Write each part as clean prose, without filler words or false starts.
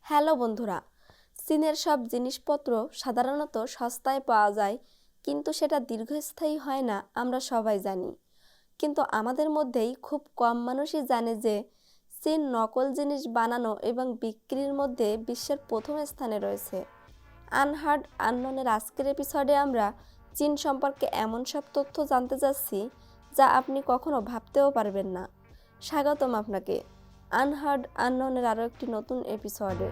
Hello বন্ধুরা, চীনের সব জিনিসপত্র সাধারণত সস্তায় পাওয়া যায়, কিন্তু সেটা দীর্ঘস্থায়ী হয় না আমরা সবাই জানি। কিন্তু আমাদের মধ্যেই খুব কম মানুষই জানে যে চীন নকল জিনিস বানানো এবং বিক্রির মধ্যে বিশ্বের প্রথম স্থানে রয়েছে। আনহার্ড আননোনের আজকের এপিসোডে আমরা চীন সম্পর্কে এমন সব তথ্য জানতে যাচ্ছি যা আপনি কখনো ভাবতেও পারবেন না। স্বাগতম আপনাকে আনহার্ড আননোনের আরও একটি নতুন এপিসোডে।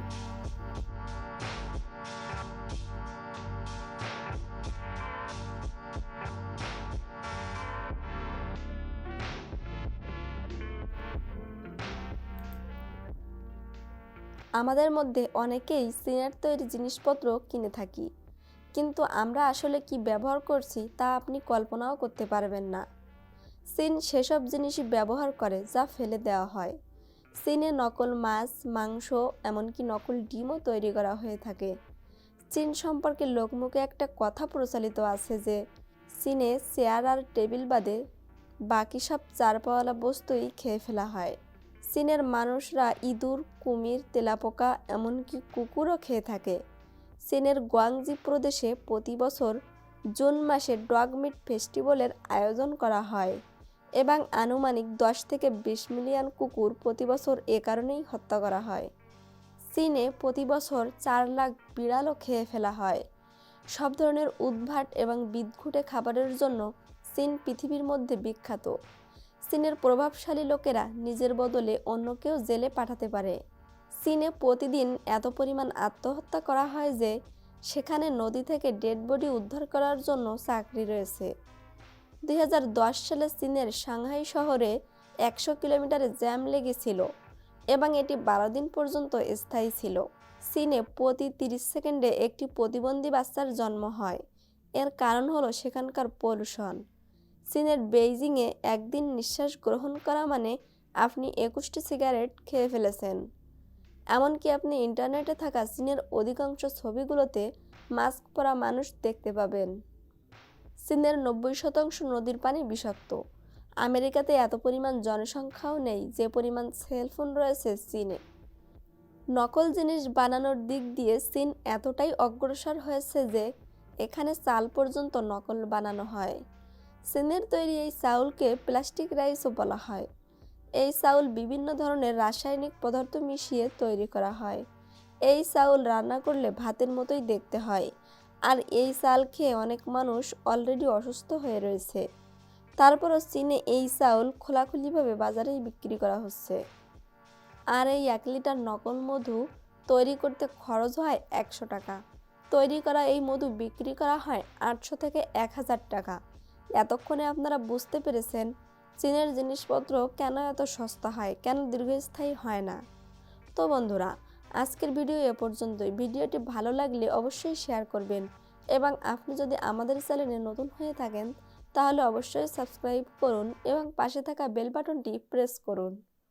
আমাদের মধ্যে অনেকেই চীনের তৈরি জিনিসপত্র কিনে থাকি, কিন্তু আমরা আসলে কি ব্যবহার করছি তা আপনি কল্পনাও করতে পারবেন না। চীন সেসব জিনিসই ব্যবহার করে যা ফেলে দেওয়া হয়। চীনে নকল মাছ, মাংস, এমনকি নকল ডিমও তৈরি করা হয়ে থাকে। চীন সম্পর্কে লোকমুখে একটা কথা প্রচলিত আছে যে চীনে চেয়ার আর টেবিল বাদে বাকি সব চারপাওয়ালা বস্তুই খেয়ে ফেলা হয়। চীনের মানুষরা ইঁদুর, কুমির, তেলাপোকা, এমনকি কুকুরও খেয়ে থাকে। চীনের গুয়াংজি প্রদেশে প্রতি বছর জুন মাসে ডগ মিট ফেস্টিভ্যালের আয়োজন করা হয় এবং আনুমানিক 10 থেকে 20 মিলিয়ন কুকুর প্রতি বছর এ কারণেই হত্যা করা হয়। চীনে প্রতি বছর 4 লাখ বিড়ালও খেয়ে ফেলা হয়। সব ধরনের উদ্ভাট এবং বিদঘুটে খাবারের জন্য চীন পৃথিবীর মধ্যে বিখ্যাত। চীনের প্রভাবশালী লোকেরা নিজের বদলে অন্যকেও জেলে পাঠাতে পারে। চীনে প্রতিদিন এত পরিমাণ আত্মহত্যা করা হয় যে সেখানে নদী থেকে ডেড বডি উদ্ধার করার জন্য চাকরি রয়েছে। 2010 সালে চীনের সাংহাই শহরে 100 কিলোমিটারে জ্যাম লেগেছিল এবং এটি 12 দিন পর্যন্ত স্থায়ী ছিল। চীনে প্রতি 30 সেকেন্ডে একটি প্রতিবন্ধী বাচ্চার জন্ম হয়। এর কারণ হলো সেখানকার পলিউশন। চীনের বেইজিংয়ে একদিন নিঃশ্বাস গ্রহণ করা মানে আপনি 21টি সিগারেট খেয়ে ফেলেছেন। এমনকি আপনি ইন্টারনেটে থাকা চীনের অধিকাংশ ছবিগুলোতে মাস্ক পরা মানুষ দেখতে পাবেন। চীনের 90% নদীর পানি বিষাক্ত। আমেরিকাতে এত পরিমাণ জনসংখ্যাও নেই যে পরিমাণ সেলফোন রয়েছে চীনে। নকল জিনিস বানানোর দিক দিয়ে চীন এতটাই অগ্রসর হয়েছে যে এখানে চাল পর্যন্ত নকল বানানো হয়। চীনের তৈরি এই চাউলকে প্লাস্টিক রাইসও বলা হয়। এই চাউল বিভিন্ন ধরনের রাসায়নিক পদার্থ মিশিয়ে তৈরি করা হয়। এই চাউল রান্না করলে ভাতের মতোই দেখতে হয়, আর এই চাল খেয়ে অনেক মানুষ অলরেডি অসুস্থ হয়ে রয়েছে। তারপরও চীনে এই চাউল খোলাখুলিভাবে বাজারেই বিক্রি করা হচ্ছে। আর এই 1 লিটার নকল মধু তৈরি করতে খরচ হয় 100 টাকা। তৈরি করা এই মধু বিক্রি করা হয় 800 থেকে 1000 টাকা। এতক্ষণে আপনারা বুঝতে পেরেছেন চীনের জিনিসপত্র কেন এত সস্তা হয়, কেন দীর্ঘস্থায়ী হয় না। তো বন্ধুরা, আজকের ভিডিও এ পর্যন্তই। ভিডিওটি ভালো লাগলে অবশ্যই শেয়ার করবেন এবং আপনি যদি আমাদের চ্যানেলে নতুন হয়ে থাকেন তাহলে অবশ্যই সাবস্ক্রাইব করুন এবং পাশে থাকা বেল বাটনটি প্রেস করুন।